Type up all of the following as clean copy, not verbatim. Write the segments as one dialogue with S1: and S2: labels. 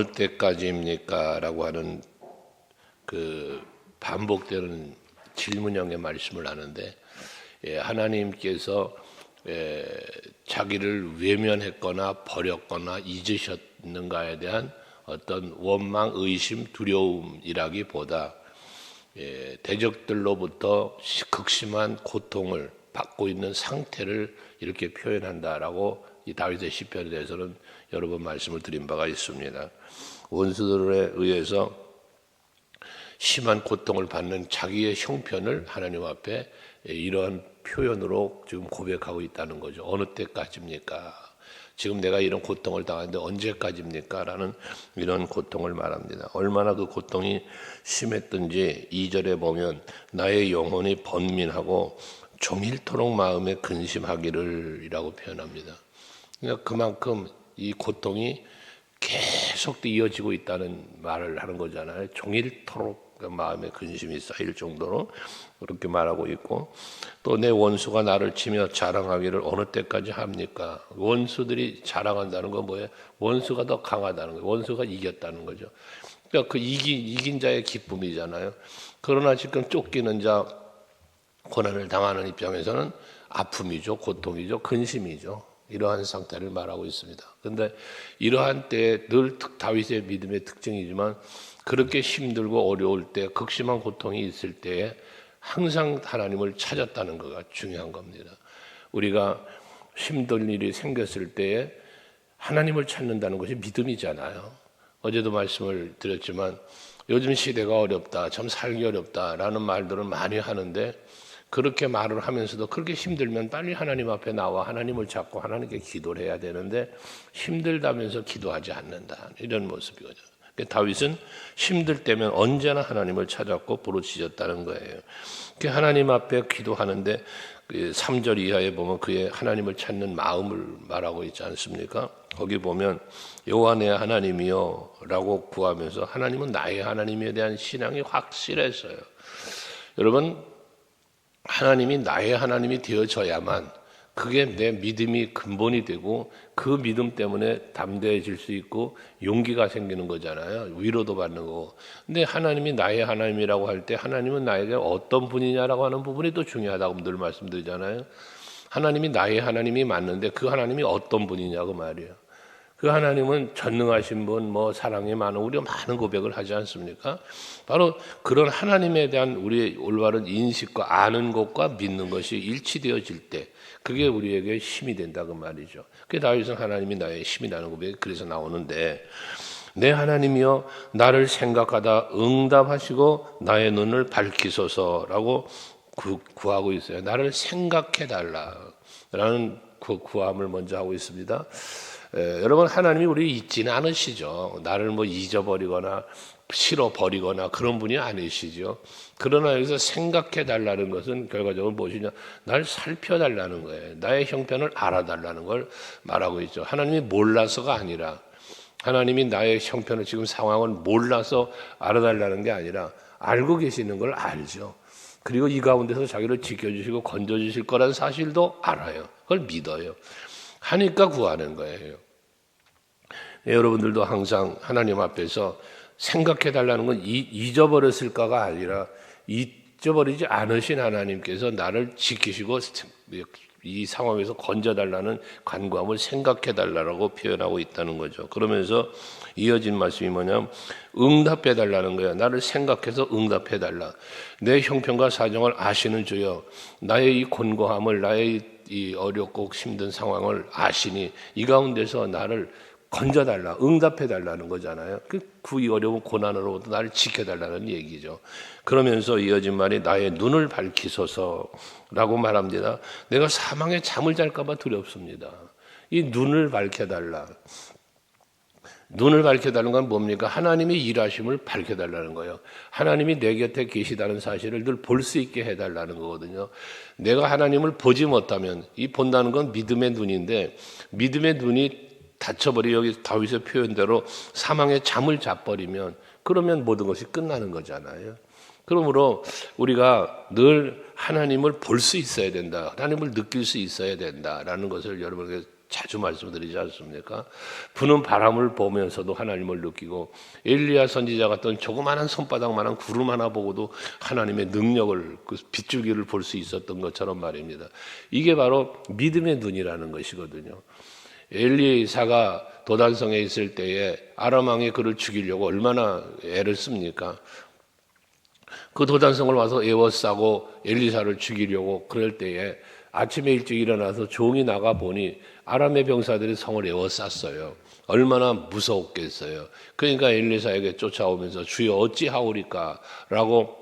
S1: 어느 때까지입니까? 라고 하는 그 반복되는 질문형의 말씀을 하는데, 하나님께서 자기를 외면했거나 버렸거나 잊으셨는가에 대한 어떤 원망, 의심, 두려움이라기보다 대적들로부터 극심한 고통을 받고 있는 상태를 이렇게 표현한다라고 이 다윗의 시편에 대해서는 여러 번 말씀을 드린 바가 있습니다. 원수들에 의해서 심한 고통을 받는 자기의 형편을 하나님 앞에 이러한 표현으로 지금 고백하고 있다는 거죠. 어느 때까지입니까? 지금 내가 이런 고통을 당하는데 언제까지입니까? 라는 이런 고통을 말합니다. 얼마나 그 고통이 심했든지 2절에 보면 나의 영혼이 번민하고 종일토록 마음에 근심하기를 이라고 표현합니다. 그러니까 그만큼 이 고통이 계속 이어지고 있다는 말을 하는 거잖아요. 종일토록 마음에 근심이 쌓일 정도로 그렇게 말하고 있고, 또 내 원수가 나를 치며 자랑하기를 어느 때까지 합니까? 원수들이 자랑한다는 건 뭐예요? 원수가 더 강하다는 거예요. 원수가 이겼다는 거죠. 그러니까 그 이긴 자의 기쁨이잖아요. 그러나 지금 쫓기는 자, 고난을 당하는 입장에서는 아픔이죠, 고통이죠, 근심이죠. 이러한 상태를 말하고 있습니다. 그런데 이러한 때에 늘 다윗의 믿음의 특징이지만 그렇게 힘들고 어려울 때, 극심한 고통이 있을 때에 항상 하나님을 찾았다는 것가 중요한 겁니다. 우리가 힘든 일이 생겼을 때에 하나님을 찾는다는 것이 믿음이잖아요. 어제도 말씀을 드렸지만 요즘 시대가 어렵다, 참 살기 어렵다라는 말들을 많이 하는데, 그렇게 말을 하면서도 그렇게 힘들면 빨리 하나님 앞에 나와 하나님을 찾고 하나님께 기도를 해야 되는데 힘들다면서 기도하지 않는다, 이런 모습이거든요. 다윗은 힘들 때면 언제나 하나님을 찾았고 부르짖었다는 거예요. 하나님 앞에 기도하는데 3절 이하에 보면 그의 하나님을 찾는 마음을 말하고 있지 않습니까? 거기 보면 여호와 내 하나님이여 라고 구하면서 하나님은 나의 하나님에 대한 신앙이 확실했어요. 여러분, 하나님이 나의 하나님이 되어져야만 그게 내 믿음이 근본이 되고 그 믿음 때문에 담대해질 수 있고 용기가 생기는 거잖아요. 위로도 받는 거고. 근데 하나님이 나의 하나님이라고 할 때 하나님은 나에게 어떤 분이냐라고 하는 부분이 또 중요하다고 늘 말씀드리잖아요. 하나님이 나의 하나님이 맞는데 그 하나님이 어떤 분이냐고 말이에요. 그 하나님은 전능하신 분, 사랑이 많은, 우리가 많은 고백을 하지 않습니까? 바로 그런 하나님에 대한 우리의 올바른 인식과 아는 것과 믿는 것이 일치되어질 때 그게 우리에게 힘이 된다고 말이죠. 그게 다윗은 하나님이 나의 힘이 나는 고백이 그래서 나오는데, 내 하나님이여 나를 생각하다 응답하시고 나의 눈을 밝히소서라고 구하고 있어요. 나를 생각해 달라라는 그 구함을 먼저 하고 있습니다. 여러분, 하나님이 우리를 잊지는 않으시죠. 나를 잊어버리거나 싫어버리거나 그런 분이 아니시죠. 그러나 여기서 생각해 달라는 것은 결과적으로 무엇이냐? 날 살펴달라는 거예요. 나의 형편을 알아달라는 걸 말하고 있죠. 하나님이 몰라서가 아니라, 하나님이 나의 형편을 지금 상황을 몰라서 알아달라는 게 아니라 알고 계시는 걸 알죠. 그리고 이 가운데서 자기를 지켜주시고 건져주실 거라는 사실도 알아요. 그걸 믿어요. 하니까 구하는 거예요. 여러분들도 항상 하나님 앞에서 생각해 달라는 건 잊어버렸을까가 아니라 잊어버리지 않으신 하나님께서 나를 지키시고 이 상황에서 건져달라는 간구함을 생각해 달라고 표현하고 있다는 거죠. 그러면서 이어진 말씀이 뭐냐면 응답해 달라는 거예요. 나를 생각해서 응답해 달라. 내 형편과 사정을 아시는 주여, 나의 이 곤고함을, 나의 이 어렵고 힘든 상황을 아시니 이 가운데서 나를 건져달라, 응답해달라는 거잖아요. 그 어려운 고난으로부터 나를 지켜달라는 얘기죠. 그러면서 이어진 말이 나의 눈을 밝히소서라고 말합니다. 내가 사망에 잠을 잘까 봐 두렵습니다. 이 눈을 밝혀달라. 눈을 밝혀달라는 건 뭡니까? 하나님의 일하심을 밝혀달라는 거예요. 하나님이 내 곁에 계시다는 사실을 늘 볼 수 있게 해달라는 거거든요. 내가 하나님을 보지 못하면, 이 본다는 건 믿음의 눈인데, 믿음의 눈이 닫혀버리, 여기 다윗의 표현대로 사망의 잠을 자버리면 그러면 모든 것이 끝나는 거잖아요. 그러므로 우리가 늘 하나님을 볼 수 있어야 된다, 하나님을 느낄 수 있어야 된다라는 것을 여러분에게 자주 말씀드리지 않습니까? 부는 바람을 보면서도 하나님을 느끼고 엘리야 선지자 같은 조그마한 손바닥만한 구름 하나 보고도 하나님의 능력을 그 빗줄기를 볼 수 있었던 것처럼 말입니다. 이게 바로 믿음의 눈이라는 것이거든요. 엘리사가 도단성에 있을 때에 아람 왕이 그를 죽이려고 얼마나 애를 씁니까? 그 도단성을 와서 에워싸고 엘리사를 죽이려고 그럴 때에 아침에 일찍 일어나서 종이 나가 보니 아람의 병사들이 성을 에워쌌어요. 얼마나 무서웠겠어요. 그러니까 엘리사에게 쫓아오면서 주여 어찌하오리까 라고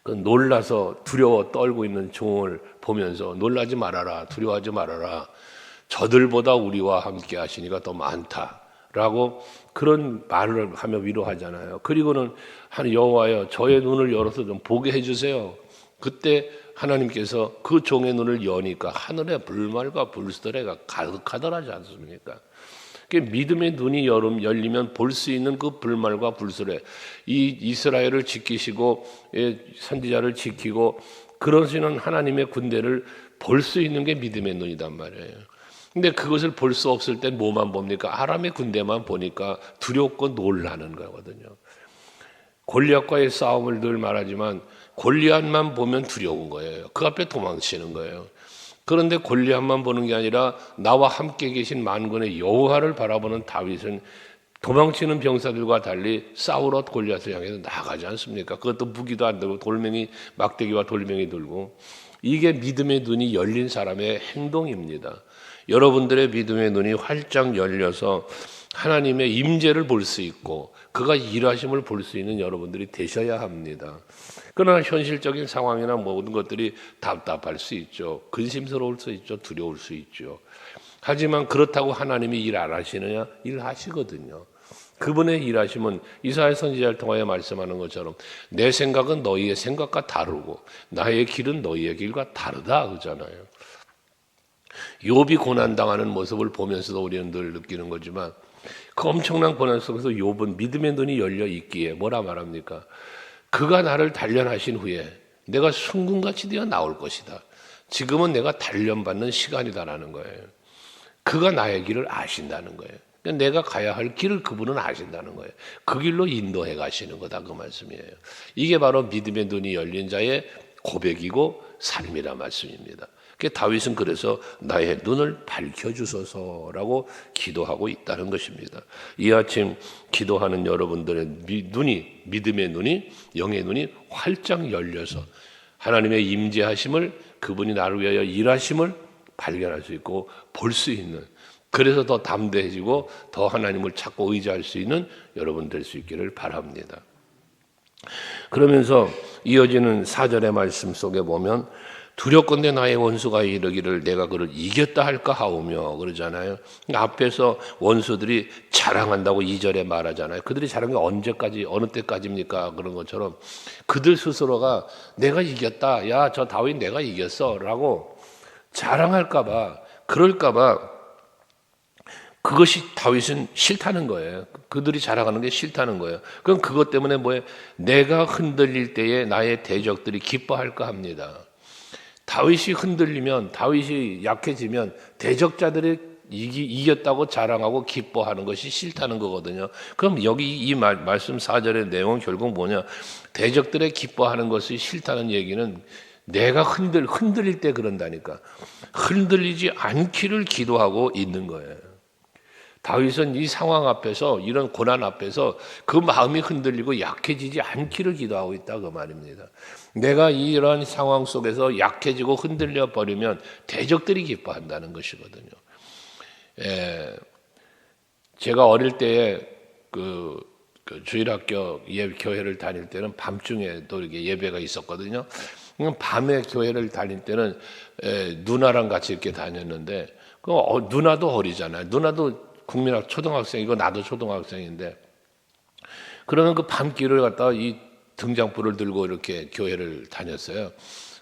S1: 그 놀라서 두려워 떨고 있는 종을 보면서 놀라지 말아라, 두려워하지 말아라, 저들보다 우리와 함께 하시니가 더 많다라고 그런 말을 하며 위로하잖아요. 그리고는 한 여호와여 저의 눈을 열어서 좀 보게 해주세요. 그때 하나님께서 그 종의 눈을 여니까 하늘에 불말과 불수레가 가득하더라지 않습니까? 믿음의 눈이 열리면 볼 수 있는 그 불말과 불수레, 이 이스라엘을 지키시고 선지자를 지키고 그러시는 하나님의 군대를 볼 수 있는 게 믿음의 눈이단 말이에요. 근데 그것을 볼 수 없을 땐 뭐만 봅니까? 아람의 군대만 보니까 두렵고 놀라는 거거든요. 골리앗과의 싸움을 늘 말하지만 골리앗만 보면 두려운 거예요. 그 앞에 도망치는 거예요. 그런데 골리앗만 보는 게 아니라 나와 함께 계신 만군의 여호와를 바라보는 다윗은 도망치는 병사들과 달리 싸우러 골리앗을 향해서 나가지 않습니까? 그것도 무기도 안 들고 돌멩이, 막대기와 돌멩이 들고. 이게 믿음의 눈이 열린 사람의 행동입니다. 여러분들의 믿음의 눈이 활짝 열려서 하나님의 임재를 볼 수 있고 그가 일하심을 볼 수 있는 여러분들이 되셔야 합니다. 그러나 현실적인 상황이나 모든 것들이 답답할 수 있죠. 근심스러울 수 있죠. 두려울 수 있죠. 하지만 그렇다고 하나님이 일 안 하시느냐? 일하시거든요. 그분의 일하심은 이사야 선지자를 통하여 말씀하는 것처럼 내 생각은 너희의 생각과 다르고 나의 길은 너희의 길과 다르다 그러잖아요. 욥이 고난당하는 모습을 보면서도 우리는 늘 느끼는 거지만 그 엄청난 고난 속에서 욥은 믿음의 눈이 열려 있기에 뭐라 말합니까? 그가 나를 단련하신 후에 내가 순금같이 되어 나올 것이다. 지금은 내가 단련받는 시간이다라는 거예요. 그가 나의 길을 아신다는 거예요. 그러니까 내가 가야 할 길을 그분은 아신다는 거예요. 그 길로 인도해 가시는 거다 그 말씀이에요. 이게 바로 믿음의 눈이 열린 자의 고백이고 삶이란 말씀입니다. 다윗은 그래서 나의 눈을 밝혀주소서라고 기도하고 있다는 것입니다. 이 아침 기도하는 여러분들의 눈이, 믿음의 눈이, 영의 눈이 활짝 열려서 하나님의 임재하심을, 그분이 나를 위하여 일하심을 발견할 수 있고 볼 수 있는, 그래서 더 담대해지고 더 하나님을 찾고 의지할 수 있는 여러분 될 수 있기를 바랍니다. 그러면서 이어지는 4절의 말씀 속에 보면 두렵건대 나의 원수가 이르기를 내가 그를 이겼다 할까 하오며 그러잖아요. 앞에서 원수들이 자랑한다고 2절에 말하잖아요. 그들이 자랑이 언제까지 어느 때까지입니까? 그런 것처럼 그들 스스로가 내가 이겼다, 야 저 다윗 내가 이겼어 라고 자랑할까 봐, 그럴까 봐 그것이 다윗은 싫다는 거예요. 그들이 자랑하는 게 싫다는 거예요. 그럼 그것 때문에 뭐예요? 내가 흔들릴 때에 나의 대적들이 기뻐할까 합니다. 다윗이 흔들리면, 다윗이 약해지면 대적자들이 이겼다고 자랑하고 기뻐하는 것이 싫다는 거거든요. 그럼 여기 이 말씀 4절의 내용은 결국 뭐냐? 대적들의 기뻐하는 것이 싫다는 얘기는 내가 흔들릴 때 그런다니까. 흔들리지 않기를 기도하고 있는 거예요. 다윗은 이 상황 앞에서, 이런 고난 앞에서 그 마음이 흔들리고 약해지지 않기를 기도하고 있다 그 말입니다. 내가 이런 상황 속에서 약해지고 흔들려 버리면 대적들이 기뻐한다는 것이거든요. 제가 어릴 때에 그 주일학교 교회를 다닐 때는 밤중에도 이렇게 예배가 있었거든요. 밤에 교회를 다닐 때는 누나랑 같이 이렇게 다녔는데 누나도 어리잖아요. 누나도 국민학 초등학생이고 나도 초등학생인데 그러면 그 밤길을 갖다가 이 등잔불을 들고 이렇게 교회를 다녔어요.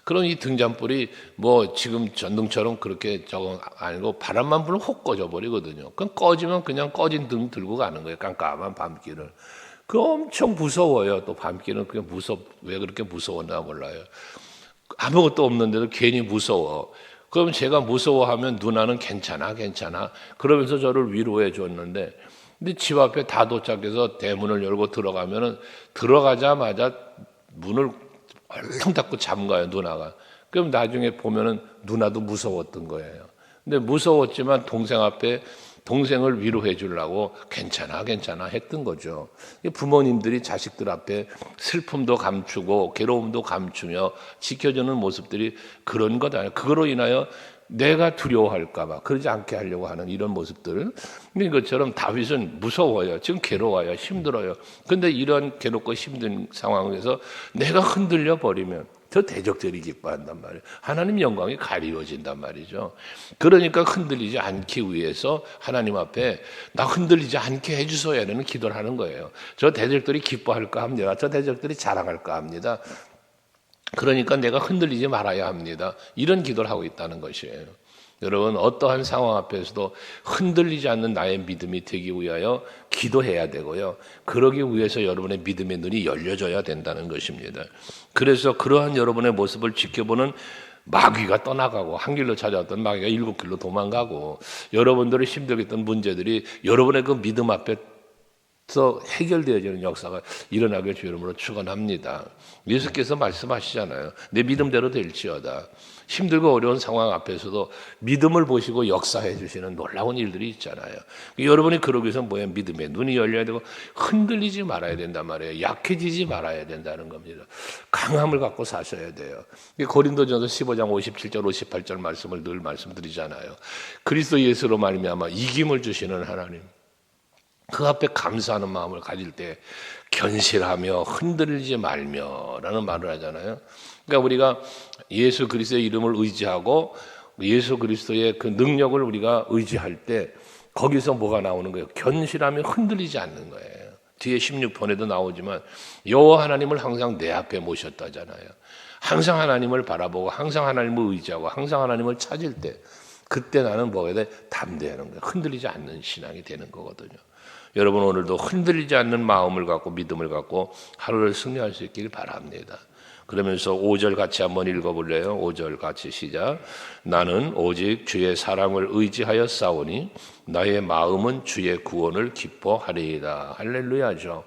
S1: 그럼 이 등잔불이 뭐 지금 전등처럼 그렇게 저거 아니고 바람만 불면 혹 꺼져 버리거든요. 그럼 꺼지면 그냥 꺼진 등 들고 가는 거예요. 깜깜한 밤길을. 그 엄청 무서워요. 또 밤길은 왜 그렇게 무서웠나 몰라요. 아무것도 없는데도 괜히 무서워. 그럼 제가 무서워하면 누나는 괜찮아 그러면서 저를 위로해 줬는데, 근데 집 앞에 다 도착해서 대문을 열고 들어가면은 들어가자마자 문을 얼렁 닫고 잠가요, 누나가. 그럼 나중에 보면은 누나도 무서웠던 거예요. 근데 무서웠지만 동생 앞에 동생을 위로해 주려고 괜찮아 했던 거죠. 부모님들이 자식들 앞에 슬픔도 감추고 괴로움도 감추며 지켜주는 모습들이 그런 것 아니에요. 그거로 인하여 내가 두려워할까 봐 그러지 않게 하려고 하는 이런 모습들. 근데 이것처럼 다윗은 무서워요. 지금 괴로워요. 힘들어요. 근데 이런 괴롭고 힘든 상황에서 내가 흔들려 버리면 저 대적들이 기뻐한단 말이에요. 하나님 영광이 가리워진단 말이죠. 그러니까 흔들리지 않기 위해서 하나님 앞에 나 흔들리지 않게 해주소야 되는 기도를 하는 거예요. 저 대적들이 기뻐할까 합니다. 저 대적들이 자랑할까 합니다. 그러니까 내가 흔들리지 말아야 합니다. 이런 기도를 하고 있다는 것이에요. 여러분, 어떠한 상황 앞에서도 흔들리지 않는 나의 믿음이 되기 위하여 기도해야 되고요. 그러기 위해서 여러분의 믿음의 눈이 열려져야 된다는 것입니다. 그래서 그러한 여러분의 모습을 지켜보는 마귀가 떠나가고, 한 길로 찾아왔던 마귀가 7길로 도망가고, 여러분들이 힘들게 했던 문제들이 여러분의 그 믿음 앞에서 해결되어지는 역사가 일어나길 주 이름으로 축원합니다. 예수께서 말씀하시잖아요. 내 믿음대로 될지어다. 힘들고 어려운 상황 앞에서도 믿음을 보시고 역사해 주시는 놀라운 일들이 있잖아요. 여러분이 그러기 위해서 뭐예요? 믿음의 눈이 열려야 되고 흔들리지 말아야 된단 말이에요. 약해지지 말아야 된다는 겁니다. 강함을 갖고 사셔야 돼요. 고린도전서 15장 57절 58절 말씀을 늘 말씀드리잖아요. 그리스도 예수로 말미암아 이김을 주시는 하나님, 그 앞에 감사하는 마음을 가질 때 견실하며 흔들리지 말며라는 말을 하잖아요. 그러니까 우리가 예수 그리스도의 이름을 의지하고 예수 그리스도의 그 능력을 우리가 의지할 때 거기서 뭐가 나오는 거예요? 견실하며 흔들리지 않는 거예요. 뒤에 16편에도 나오지만 여호와 하나님을 항상 내 앞에 모셨다잖아요. 항상 하나님을 바라보고 항상 하나님을 의지하고 항상 하나님을 찾을 때 그때 나는 뭐가 돼? 담대하는 거예요. 흔들리지 않는 신앙이 되는 거거든요. 여러분, 오늘도 흔들리지 않는 마음을 갖고 믿음을 갖고 하루를 승리할 수 있길 바랍니다. 그러면서 5절 같이 한번 읽어볼래요? 5절 같이 시작. 나는 오직 주의 사랑을 의지하여 싸우니 나의 마음은 주의 구원을 기뻐하리이다. 할렐루야죠.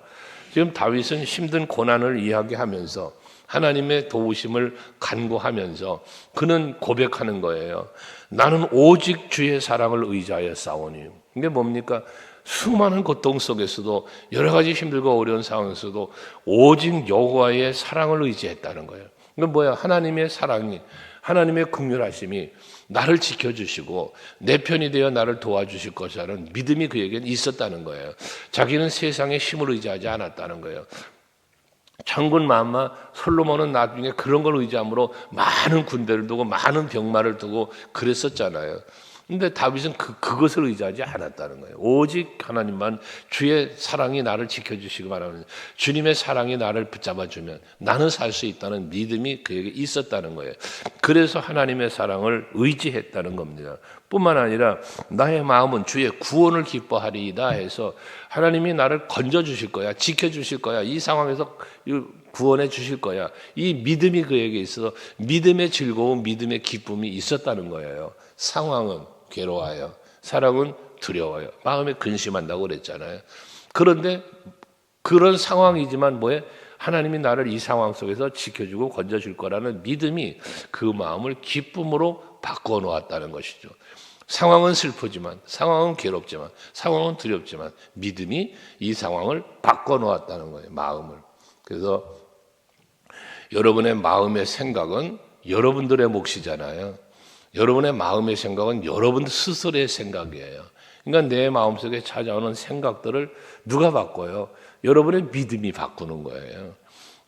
S1: 지금 다윗은 힘든 고난을 이야기하면서 하나님의 도우심을 간구하면서 그는 고백하는 거예요. 나는 오직 주의 사랑을 의지하여 싸우니. 이게 뭡니까? 수많은 고통 속에서도 여러 가지 힘들고 어려운 상황에서도 오직 여호와의 사랑을 의지했다는 거예요. 이건 뭐야? 하나님의 사랑이, 하나님의 긍휼하심이 나를 지켜주시고 내 편이 되어 나를 도와주실 것이라는 믿음이 그에게는 있었다는 거예요. 자기는 세상의 힘을 의지하지 않았다는 거예요. 장군 마마 솔로몬은 나중에 그런 걸 의지함으로 많은 군대를 두고 많은 병마를 두고 그랬었잖아요. 근데 다윗은 그것을 의지하지 않았다는 거예요. 오직 하나님만, 주의 사랑이 나를 지켜주시기만 하면, 주님의 사랑이 나를 붙잡아주면 나는 살 수 있다는 믿음이 그에게 있었다는 거예요. 그래서 하나님의 사랑을 의지했다는 겁니다. 뿐만 아니라 나의 마음은 주의 구원을 기뻐하리이다 해서 하나님이 나를 건져주실 거야, 지켜주실 거야, 이 상황에서 구원해 주실 거야, 이 믿음이 그에게 있어서 믿음의 즐거움, 믿음의 기쁨이 있었다는 거예요. 상황은 괴로워요. 사랑은 두려워요. 마음에 근심한다고 그랬잖아요. 그런데 그런 상황이지만 뭐에 하나님이 나를 이 상황 속에서 지켜주고 건져줄 거라는 믿음이 그 마음을 기쁨으로 바꿔 놓았다는 것이죠. 상황은 슬프지만, 상황은 괴롭지만, 상황은 두렵지만 믿음이 이 상황을 바꿔 놓았다는 거예요. 마음을. 그래서 여러분의 마음의 생각은 여러분들의 몫이잖아요. 여러분의 마음의 생각은 여러분 스스로의 생각이에요. 그러니까 내 마음속에 찾아오는 생각들을 누가 바꿔요? 여러분의 믿음이 바꾸는 거예요.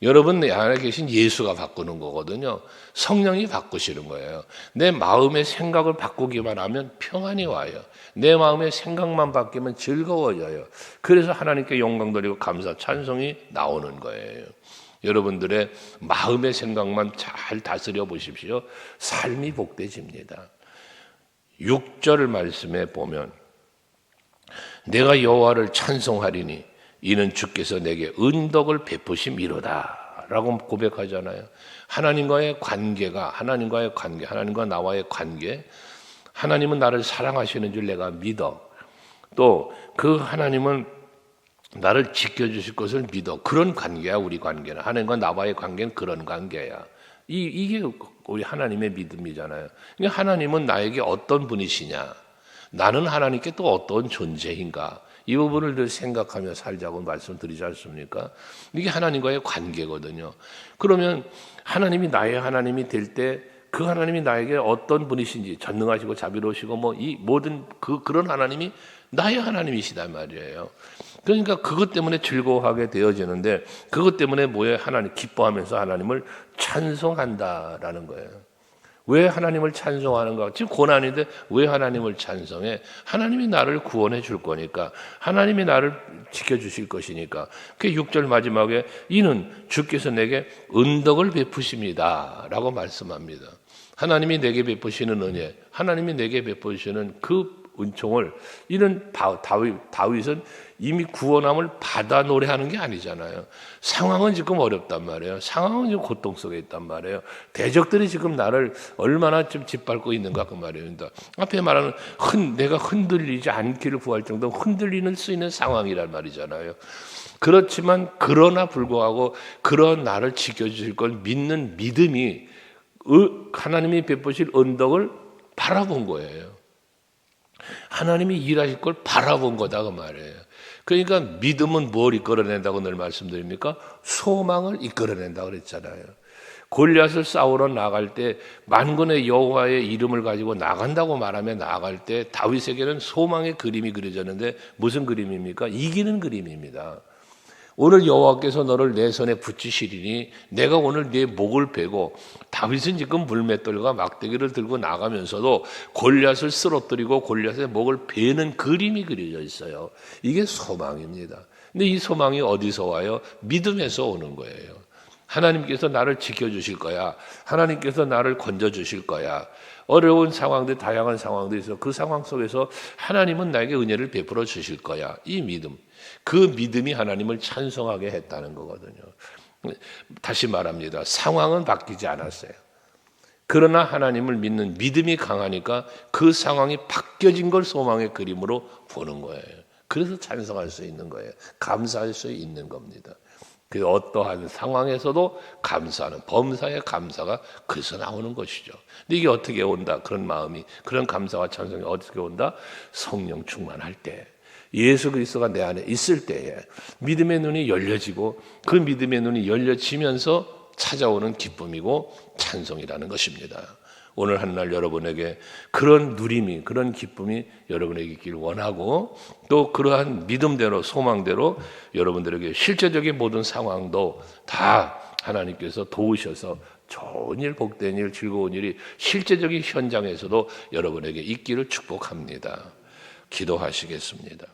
S1: 여러분 안에 계신 예수가 바꾸는 거거든요. 성령이 바꾸시는 거예요. 내 마음의 생각을 바꾸기만 하면 평안이 와요. 내 마음의 생각만 바뀌면 즐거워져요. 그래서 하나님께 영광 돌리고 감사 찬송이 나오는 거예요. 여러분들의 마음의 생각만 잘 다스려 보십시오. 삶이 복되집니다. 6절 말씀에 보면 내가 여호와를 찬송하리니 이는 주께서 내게 은덕을 베푸심이로다 있다라고 고백하잖아요. 하나님과 나와의 관계, 하나님은 나를 사랑하시는 줄 내가 믿어. 또 그 하나님은 나를 지켜주실 것을 믿어. 그런 관계야, 우리 관계는. 하나님과 나와의 관계는 그런 관계야. 이게 우리 하나님의 믿음이잖아요. 그러니까 하나님은 나에게 어떤 분이시냐? 나는 하나님께 또 어떤 존재인가? 이 부분을 늘 생각하며 살자고 말씀드리지 않습니까? 이게 하나님과의 관계거든요. 그러면 하나님이 나의 하나님이 될 때 그 하나님이 나에게 어떤 분이신지, 전능하시고 자비로우시고 뭐 이 모든 그런 하나님이 나의 하나님이시단 말이에요. 그러니까 그것 때문에 즐거워하게 되어지는데, 그것 때문에 뭐예요? 하나님 기뻐하면서 하나님을 찬송한다라는 거예요. 왜 하나님을 찬송하는가? 지금 고난인데 왜 하나님을 찬송해? 하나님이 나를 구원해 줄 거니까, 하나님이 나를 지켜주실 것이니까. 그 6절 마지막에 이는 주께서 내게 은덕을 베푸십니다 라고 말씀합니다. 하나님이 내게 베푸시는 은혜, 하나님이 내게 베푸시는 그 은총을, 이는 다윗은 이미 구원함을 받아 노래하는 게 아니잖아요. 상황은 지금 어렵단 말이에요. 상황은 지금 고통 속에 있단 말이에요. 대적들이 지금 나를 얼마나 좀 짓밟고 있는가 그 말입니다. 앞에 말하는 내가 흔들리지 않기를 구할 정도 흔들리는 수 있는 상황이란 말이잖아요. 그렇지만 그러나 불구하고 그런 나를 지켜주실 걸 믿는 믿음이 하나님이 베푸실 은덕을 바라본 거예요. 하나님이 일하실 걸 바라본 거다 그 말이에요. 그러니까 믿음은 뭘 이끌어낸다고 늘 말씀드립니까? 소망을 이끌어낸다고 그랬잖아요. 골리앗을 싸우러 나갈 때 만군의 여호와의 이름을 가지고 나간다고 말하며 나갈 때 다윗에게는 소망의 그림이 그려졌는데, 무슨 그림입니까? 이기는 그림입니다. 오늘 여호와께서 너를 내 손에 붙이시리니 내가 오늘 네 목을 베고, 다윗은 지금 물맷돌과 막대기를 들고 나가면서도 골리앗을 쓰러뜨리고 골리앗의 목을 베는 그림이 그려져 있어요. 이게 소망입니다. 근데 이 소망이 어디서 와요? 믿음에서 오는 거예요. 하나님께서 나를 지켜주실 거야. 하나님께서 나를 건져주실 거야. 어려운 상황들, 다양한 상황도 있어. 그 상황 속에서 하나님은 나에게 은혜를 베풀어 주실 거야. 이 믿음. 그 믿음이 하나님을 찬송하게 했다는 거거든요. 다시 말합니다. 상황은 바뀌지 않았어요. 그러나 하나님을 믿는 믿음이 강하니까 그 상황이 바뀌어진 걸 소망의 그림으로 보는 거예요. 그래서 찬송할 수 있는 거예요. 감사할 수 있는 겁니다. 그 어떠한 상황에서도 감사하는, 범사의 감사가 그래서 나오는 것이죠. 근데 이게 어떻게 온다? 그런 마음이, 그런 감사와 찬송이 어떻게 온다? 성령 충만할 때, 예수 그리스도가 내 안에 있을 때에 믿음의 눈이 열려지고, 그 믿음의 눈이 열려지면서 찾아오는 기쁨이고 찬송이라는 것입니다. 오늘 한날 여러분에게 그런 누림이, 그런 기쁨이 여러분에게 있기를 원하고, 또 그러한 믿음대로, 소망대로 여러분들에게 실제적인 모든 상황도 다 하나님께서 도우셔서 좋은 일, 복된 일, 즐거운 일이 실제적인 현장에서도 여러분에게 있기를 축복합니다. 기도하시겠습니다.